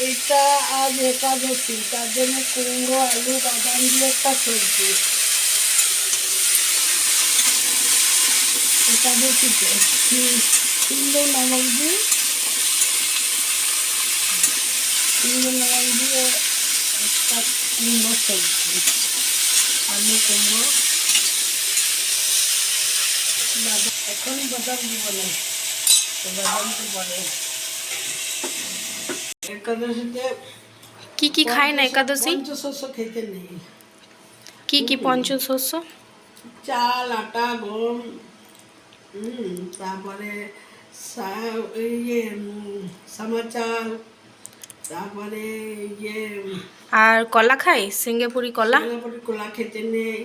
এটা আজ একাদশী, তার জন্য কুমড়ো আলু বাদাম দিয়ে একটা সবজি। একাদশীতে সিন্দুর নমক দিই, সিন্দুর নমক দিয়ে একটা কুমড়ো সবজি, আলু কুমড়ো বাদাম। এখন বাদাম দিব না, বাদাম তো পরে। একাদশীতে কি কি খায় না একাদশী? পঞ্চশস্য খেতে নেই। কি কি পঞ্চশস্য? চাল, আটা, গম, তারপরে সামা চাল, তারপরে আর কলা খায়, সিঙ্গাপুরি কলা? সিঙ্গাপুরি কলা খেতে নেই।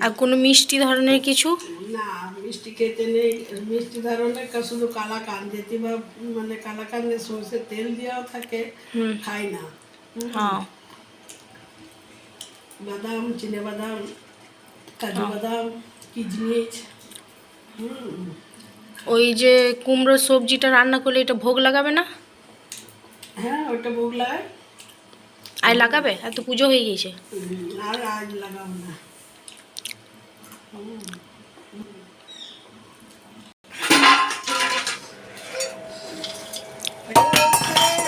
আর কোনো মিষ্টি ধরনের কিছু? না, মিষ্টি খেতে নেই। মিষ্টি ধরনের শুধু কালাকান যেতে বা মানে কালাকান্দের সর্ষের তেল দেওয়া থাকে, খাই না। হ্যাঁ। বাদাম, চিনে বাদাম, কাজু বাদাম, কিশমিশ। ওই যে কুমড়োর সবজিটা রান্না করলে এটা ভোগ লাগাবে না? হ্যাঁ, ওটা ভোগ লাগায়। আর লাগাবে? আর তো পুজো হয়ে গেছে। আর আজ লাগাবো না।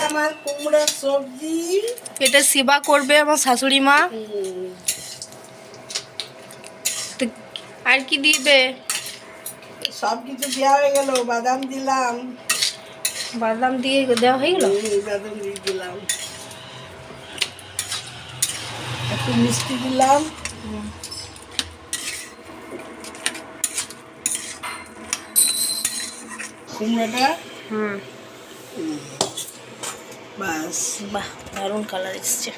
আমার কুমড়োর সবজি। এটা সেবা করবে আমার শাশুড়ি মা। তো আর কি দিবে? সব কিছু দেওয়া হয়ে গেল। বাদাম দিলাম, বাদাম দিয়ে দেওয়া হয়ে গেল। বাদাম দিয়ে দিলাম, একটু মিষ্টি দিলাম, কুমড়োটা। হুম, বাস। বাহ, দারুণ কালার এসছে।